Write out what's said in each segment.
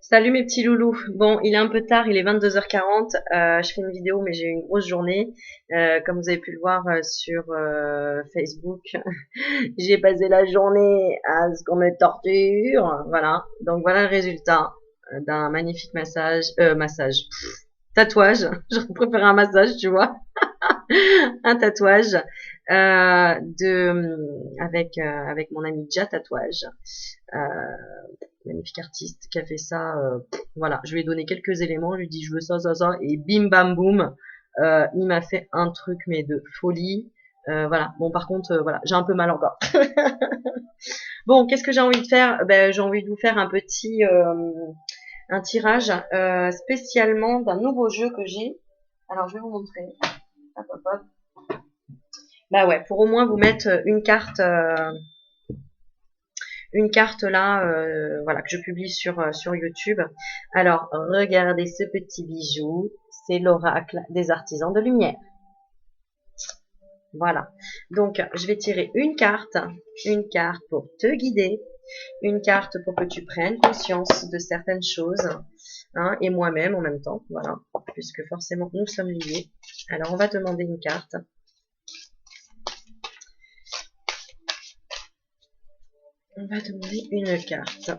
Salut mes petits loulous. Bon, il est un peu tard, il est 22h40. Je fais une vidéo, mais j'ai eu une grosse journée. Comme vous avez pu le voir sur Facebook, j'ai passé la journée à ce qu'on me torture. Voilà. Donc voilà le résultat d'un magnifique tatouage. Je préfère un massage, tu vois, un tatouage avec mon ami Dia Tatouage. Euh, Magnifique artiste qui a fait ça. Voilà, je lui ai donné quelques éléments, je lui ai dit je veux ça, ça, ça, et bim bam boum, il m'a fait un truc mais de folie. Voilà. Bon, par contre, voilà, j'ai un peu mal encore. Bon, qu'est-ce que j'ai envie de faire? Ben, j'ai envie de vous faire un tirage spécialement d'un nouveau jeu que j'ai. Alors, je vais vous montrer. Hop, hop, hop. Bah ouais, pour au moins vous mettre une carte là, voilà, que je publie sur YouTube. Alors, regardez ce petit bijou, c'est l'oracle des artisans de lumière. Voilà. Donc, je vais tirer une carte pour te guider, une carte pour que tu prennes conscience de certaines choses, hein, et moi-même en même temps, voilà, puisque forcément nous sommes liés. Alors, on va demander une carte. On va demander une carte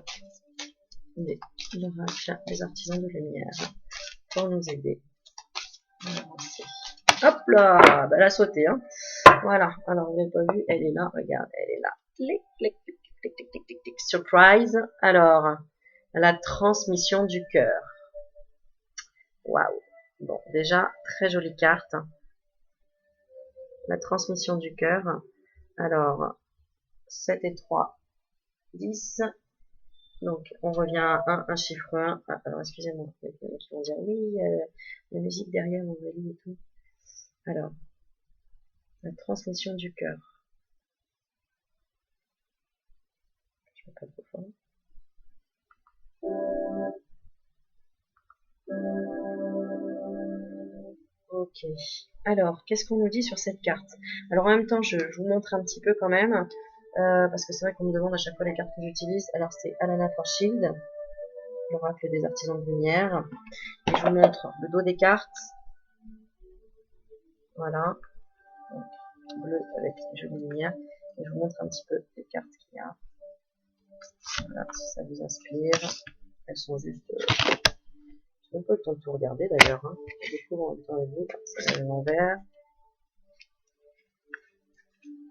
de l'oracle des artisans de lumière pour nous aider à avancer. Hop là, bah, elle a sauté, hein. Voilà, alors vous l'avez pas vu, elle est là, regarde, elle est là. Clic, clic, clic, clic, clic, clic, clic, clic. Surprise. Alors, la transmission du cœur. Waouh. Bon, déjà, très jolie carte. La transmission du cœur. Alors, 7 et 3, 10. Donc, on revient à un chiffre 1. Ah, alors, excusez-moi, il y a des gens qui vont dire, oui, la musique derrière, on valide et tout. Alors, la transmission du cœur. Je ne vais pas trop fort. Ok. Alors, qu'est-ce qu'on nous dit sur cette carte? Alors, en même temps, je vous montre un petit peu quand même, parce que c'est vrai qu'on me demande à chaque fois les cartes que j'utilise. Alors, c'est Alana Forshield, l'oracle des artisans de lumière. Et je vous montre le dos des cartes. Voilà. Donc, bleu avec jolie lumière. Et je vous montre un petit peu les cartes qu'il y a. Voilà, si ça vous inspire. Elles sont juste... j'ai même pas le temps de tout regarder d'ailleurs. Hein. Je découvre en même temps avec vous. C'est l'envers.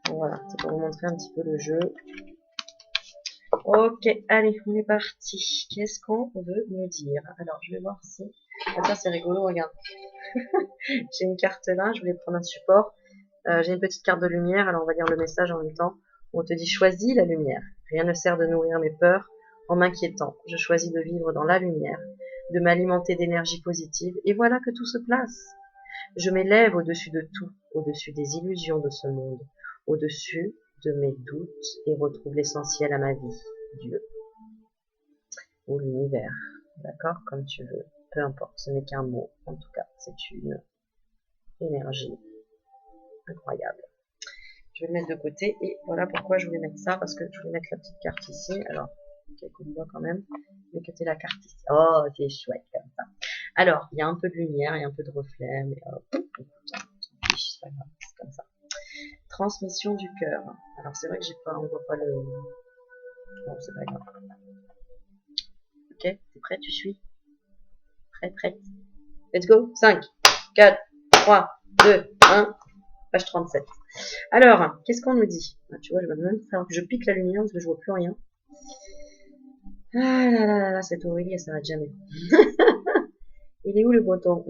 Bon, voilà, c'est pour vous montrer un petit peu le jeu. Ok, allez, on est parti. Qu'est-ce qu'on veut nous dire? Alors, je vais voir si... Ah tiens, c'est rigolo, regarde. J'ai une carte là, je voulais prendre un support. J'ai une petite carte de lumière, alors on va lire le message en même temps. On te dit, choisis la lumière. Rien ne sert de nourrir mes peurs en m'inquiétant. Je choisis de vivre dans la lumière, de m'alimenter d'énergie positive, et voilà que tout se place. Je m'élève au-dessus de tout, au-dessus des illusions de ce monde, au-dessus de mes doutes et retrouve l'essentiel à ma vie, Dieu ou l'univers. D'accord? Comme tu veux. Peu importe, ce n'est qu'un mot. En tout cas, c'est une énergie incroyable. Je vais le mettre de côté et voilà pourquoi je voulais mettre ça, parce que je voulais mettre la petite carte ici. Alors, qu'on voit quand même, mais que la carte ici. Oh, c'est chouette comme ça. Alors, il y a un peu de lumière, il y a un peu de reflet, mais écoute, c'est pas grave, c'est comme ça. Transmission du cœur. Alors c'est vrai que on voit pas le... Bon, c'est pas grave. Ok, t'es prêt, tu suis? Prête. Let's go. 5, 4, 3, 2, 1. Page 37. Alors, qu'est-ce qu'on nous dit? Tu vois, je vais même falloir que je pique la lumière parce que je vois plus rien. Ah là là là là, cette Aurélie, elle s'arrête jamais. Il est où le bouton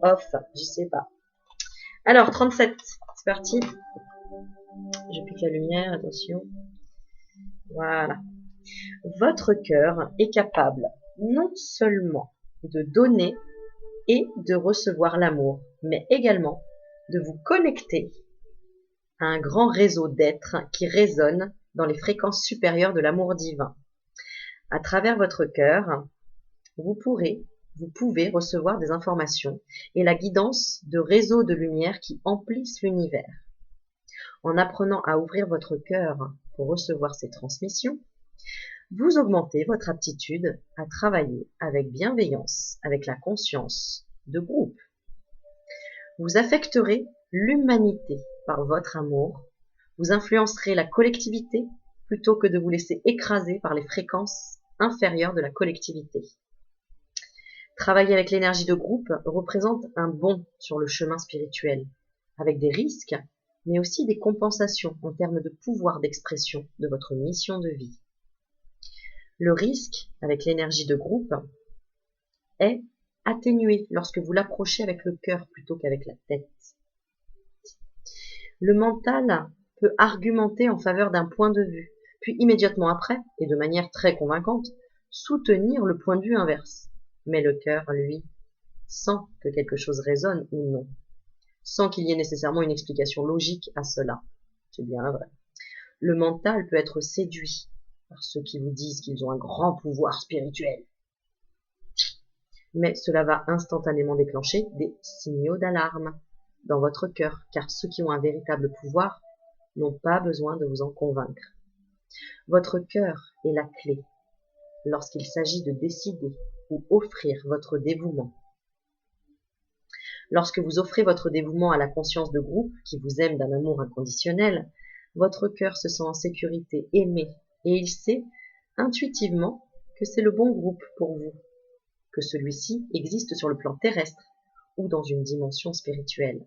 off? Je sais pas. Alors, 37. C'est parti. Je pique la lumière, attention. Voilà. Votre cœur est capable non seulement de donner et de recevoir l'amour, mais également de vous connecter à un grand réseau d'êtres qui résonnent dans les fréquences supérieures de l'amour divin. À travers votre cœur, vous pouvez recevoir des informations et la guidance de réseaux de lumière qui emplissent l'univers. En apprenant à ouvrir votre cœur pour recevoir ces transmissions, vous augmentez votre aptitude à travailler avec bienveillance, avec la conscience de groupe. Vous affecterez l'humanité par votre amour, vous influencerez la collectivité plutôt que de vous laisser écraser par les fréquences inférieures de la collectivité. Travailler avec l'énergie de groupe représente un bond sur le chemin spirituel, avec des risques, mais aussi des compensations en termes de pouvoir d'expression de votre mission de vie. Le risque, avec l'énergie de groupe, est atténué lorsque vous l'approchez avec le cœur plutôt qu'avec la tête. Le mental peut argumenter en faveur d'un point de vue, puis immédiatement après, et de manière très convaincante, soutenir le point de vue inverse. Mais le cœur, lui, sent que quelque chose résonne ou non, sans qu'il y ait nécessairement une explication logique à cela. C'est bien vrai. Le mental peut être séduit par ceux qui vous disent qu'ils ont un grand pouvoir spirituel. Mais cela va instantanément déclencher des signaux d'alarme dans votre cœur, car ceux qui ont un véritable pouvoir n'ont pas besoin de vous en convaincre. Votre cœur est la clé lorsqu'il s'agit de décider ou offrir votre dévouement. Lorsque vous offrez votre dévouement à la conscience de groupe qui vous aime d'un amour inconditionnel, votre cœur se sent en sécurité, aimé, et il sait intuitivement que c'est le bon groupe pour vous, que celui-ci existe sur le plan terrestre ou dans une dimension spirituelle.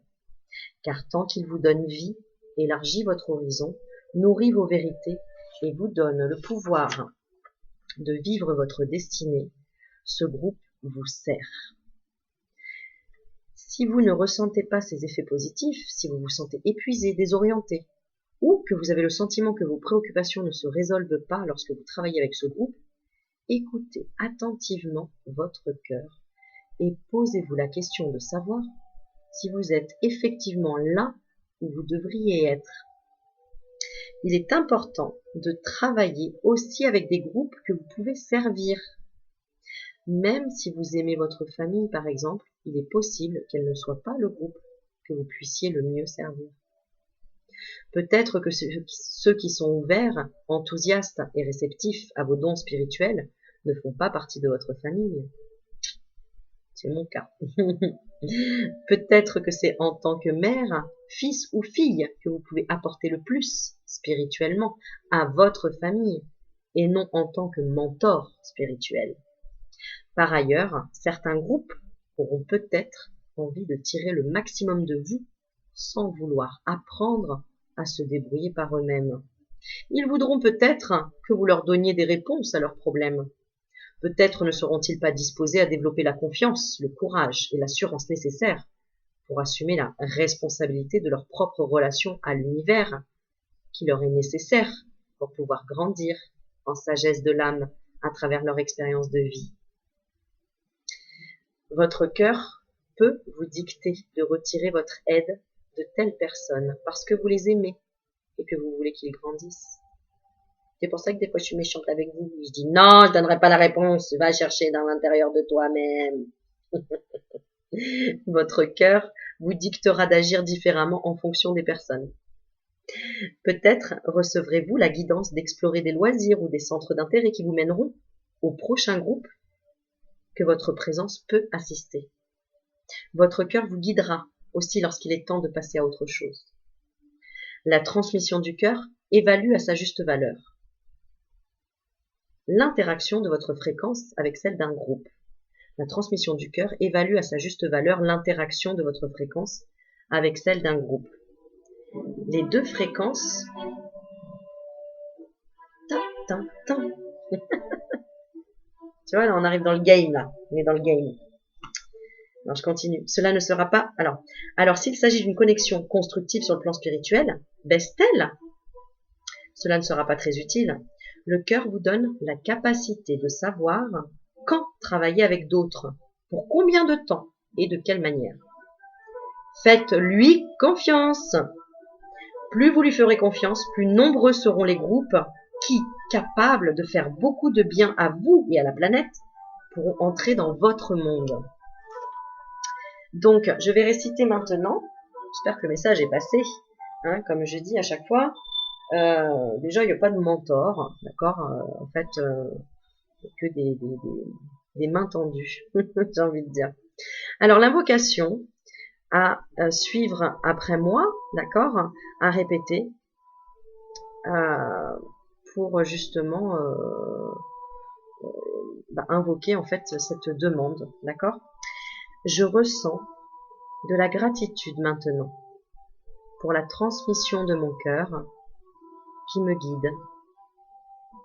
Car tant qu'il vous donne vie, élargit votre horizon, nourrit vos vérités et vous donne le pouvoir de vivre votre destinée, ce groupe vous sert. Si vous ne ressentez pas ces effets positifs, si vous vous sentez épuisé, désorienté, ou que vous avez le sentiment que vos préoccupations ne se résolvent pas lorsque vous travaillez avec ce groupe, écoutez attentivement votre cœur et posez-vous la question de savoir si vous êtes effectivement là où vous devriez être. Il est important de travailler aussi avec des groupes que vous pouvez servir. Même si vous aimez votre famille, par exemple, il est possible qu'elle ne soit pas le groupe que vous puissiez le mieux servir. Peut-être que ceux qui sont ouverts, enthousiastes et réceptifs à vos dons spirituels ne font pas partie de votre famille. C'est mon cas. Peut-être que c'est en tant que mère, fils ou fille que vous pouvez apporter le plus spirituellement à votre famille et non en tant que mentor spirituel. Par ailleurs, certains groupes auront peut-être envie de tirer le maximum de vous sans vouloir apprendre à se débrouiller par eux-mêmes. Ils voudront peut-être que vous leur donniez des réponses à leurs problèmes. Peut-être ne seront-ils pas disposés à développer la confiance, le courage et l'assurance nécessaires pour assumer la responsabilité de leur propre relation à l'univers qui leur est nécessaire pour pouvoir grandir en sagesse de l'âme à travers leur expérience de vie. Votre cœur peut vous dicter de retirer votre aide de telles personnes parce que vous les aimez et que vous voulez qu'ils grandissent. C'est pour ça que des fois je suis méchante avec vous. Je dis non, je donnerai pas la réponse, va chercher dans l'intérieur de toi-même. Votre cœur vous dictera d'agir différemment en fonction des personnes. Peut-être recevrez-vous la guidance d'explorer des loisirs ou des centres d'intérêt qui vous mèneront au prochain groupe que votre présence peut assister. Votre cœur vous guidera aussi lorsqu'il est temps de passer à autre chose. La transmission du cœur évalue à sa juste valeur l'interaction de votre fréquence avec celle d'un groupe. La transmission du cœur évalue à sa juste valeur l'interaction de votre fréquence avec celle d'un groupe. Les deux fréquences... Tu vois, là, on arrive dans le game, là. On est dans le game. Alors, je continue. Cela ne sera pas... Alors s'il s'agit d'une connexion constructive sur le plan spirituel, baisse-t-elle ? Cela ne sera pas très utile. Le cœur vous donne la capacité de savoir quand travailler avec d'autres, pour combien de temps et de quelle manière. Faites-lui confiance. Plus vous lui ferez confiance, plus nombreux seront les groupes qui, capables de faire beaucoup de bien à vous et à la planète, pourront entrer dans votre monde. Donc, je vais réciter maintenant. J'espère que le message est passé. Comme je dis à chaque fois, Déjà, il n'y a pas de mentor, d'accord? En fait, que des mains tendues, j'ai envie de dire. Alors, l'invocation à suivre après moi, d'accord? À répéter pour justement invoquer en fait cette demande, d'accord? Je ressens de la gratitude maintenant pour la transmission de mon cœur qui me guide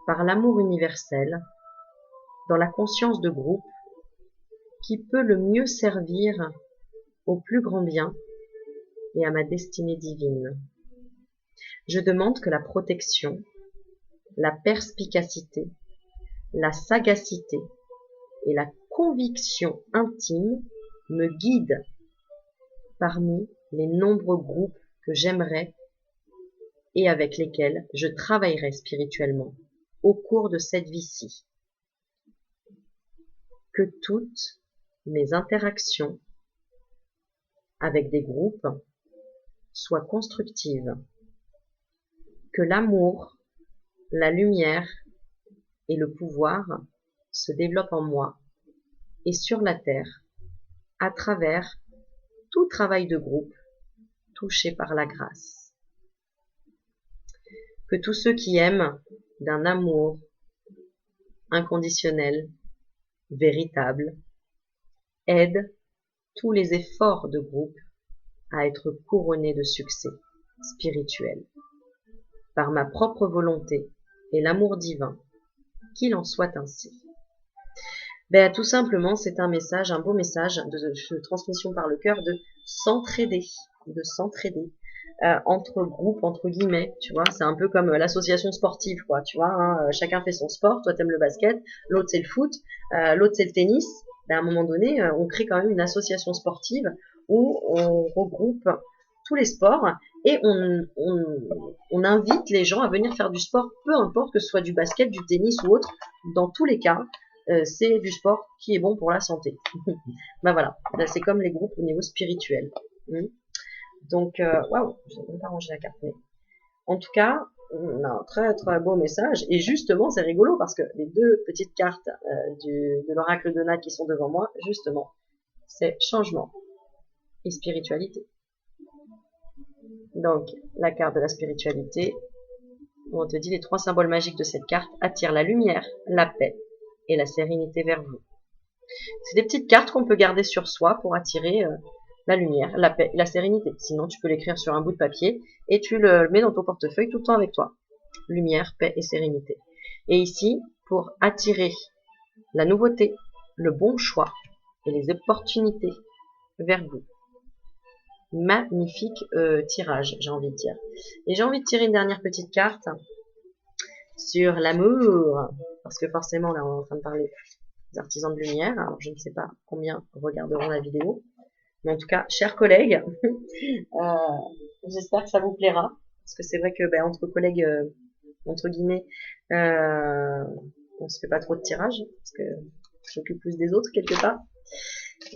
par l'amour universel dans la conscience de groupe qui peut le mieux servir au plus grand bien et à ma destinée divine. Je demande que la protection, la perspicacité, la sagacité et la conviction intime me guident parmi les nombreux groupes que j'aimerais et avec lesquels je travaillerai spirituellement au cours de cette vie-ci. Que toutes mes interactions avec des groupes soient constructives. Que l'amour, la lumière et le pouvoir se développent en moi et sur la terre à travers tout travail de groupe touché par la grâce. Que tous ceux qui aiment d'un amour inconditionnel, véritable, aident tous les efforts de groupe à être couronnés de succès spirituel par ma propre volonté et l'amour divin, qu'il en soit ainsi. Ben, tout simplement, c'est un message, un beau message de transmission par le cœur de s'entraider, entre groupes, entre guillemets, tu vois, c'est un peu comme l'association sportive, quoi, tu vois, hein, chacun fait son sport, toi t'aimes le basket, l'autre c'est le foot, l'autre c'est le tennis, ben, à un moment donné, on crée quand même une association sportive où on regroupe tous les sports et on invite les gens à venir faire du sport, peu importe que ce soit du basket, du tennis ou autre, dans tous les cas, c'est du sport qui est bon pour la santé. Ben voilà, ben, c'est comme les groupes au niveau spirituel. Donc, waouh, j'ai même pas rangé la carte, mais en tout cas, on a un très très beau message. Et justement, c'est rigolo parce que les deux petites cartes de l'oracle de Nat qui sont devant moi, justement, c'est changement et spiritualité. Donc, la carte de la spiritualité, où on te dit les 3 symboles magiques de cette carte attirent la lumière, la paix et la sérénité vers vous. C'est des petites cartes qu'on peut garder sur soi pour attirer la lumière, la paix, la sérénité. Sinon, tu peux l'écrire sur un bout de papier et tu le mets dans ton portefeuille tout le temps avec toi. Lumière, paix et sérénité. Et ici, pour attirer la nouveauté, le bon choix et les opportunités vers vous. Magnifique tirage, j'ai envie de dire. Et j'ai envie de tirer une dernière petite carte sur l'amour. Parce que forcément, là, on est en train de parler des artisans de lumière. Alors, je ne sais pas combien regarderont la vidéo. Mais en tout cas, chers collègues, j'espère que ça vous plaira. Parce que c'est vrai que entre collègues, entre guillemets, on se fait pas trop de tirage. Parce que je m'occupe plus des autres quelque part.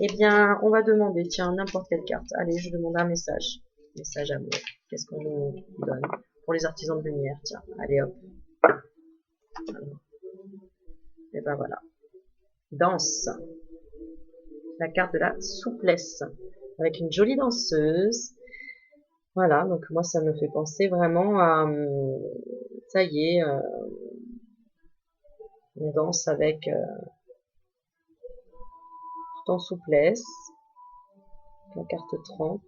Eh bien, on va demander, tiens, n'importe quelle carte. Allez, je demande un message. Message amour. Qu'est-ce qu'on nous donne pour les artisans de lumière? Tiens, allez hop. Alors. Et ben voilà. Danse. La carte de la souplesse. Avec une jolie danseuse. Voilà, donc moi ça me fait penser vraiment à... ça y est, on danse avec tout en souplesse. La carte 30.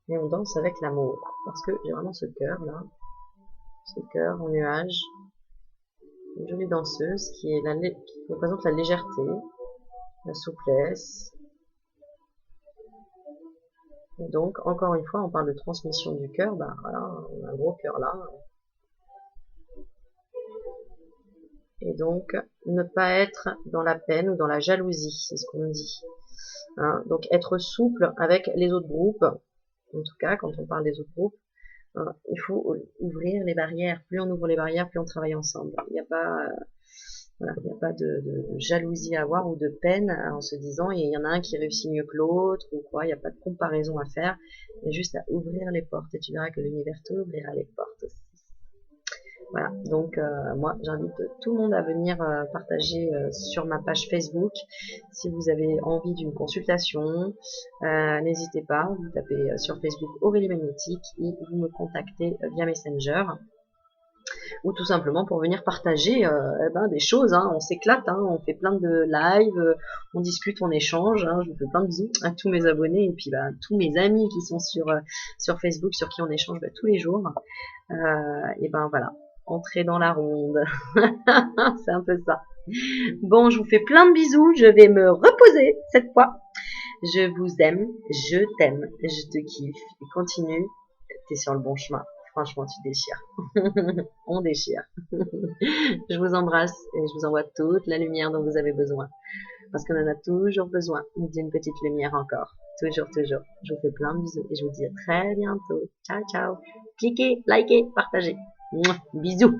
Et on danse avec l'amour. Parce que j'ai vraiment ce cœur là. Ce cœur en nuage. Une jolie danseuse qui représente la légèreté, la souplesse. Et donc, encore une fois, on parle de transmission du cœur. Bah voilà, on a un gros cœur là. Et donc, ne pas être dans la peine ou dans la jalousie, c'est ce qu'on me dit. Hein, donc, être souple avec les autres groupes. En tout cas, quand on parle des autres groupes, hein, il faut ouvrir les barrières. Plus on ouvre les barrières, plus on travaille ensemble. Il n'y a pas... Voilà, il n'y a pas de jalousie à avoir ou de peine en se disant il y en a un qui réussit mieux que l'autre ou quoi. Il n'y a pas de comparaison à faire. Il y a juste à ouvrir les portes et tu verras que l'univers t'ouvrira les portes aussi. Voilà, donc moi j'invite tout le monde à venir partager sur ma page Facebook. Si vous avez envie d'une consultation, n'hésitez pas, vous tapez sur Facebook Aurélie Magnétique et vous me contactez via Messenger ou tout simplement pour venir partager des choses. Hein. On s'éclate, hein, on fait plein de lives, on discute, on échange. Hein. Je vous fais plein de bisous à tous mes abonnés et puis tous mes amis qui sont sur Facebook, sur qui on échange tous les jours. Et voilà, entrez dans la ronde. C'est un peu ça. Bon, je vous fais plein de bisous. Je vais me reposer cette fois. Je vous aime, je t'aime, je te kiffe. Et continue, t'es sur le bon chemin. Franchement, tu déchires. On déchire. Je vous embrasse et je vous envoie toute la lumière dont vous avez besoin. Parce qu'on en a toujours besoin d'une petite lumière encore. Toujours, toujours. Je vous fais plein de bisous et je vous dis à très bientôt. Ciao, ciao. Cliquez, likez, partagez. Mouah, bisous.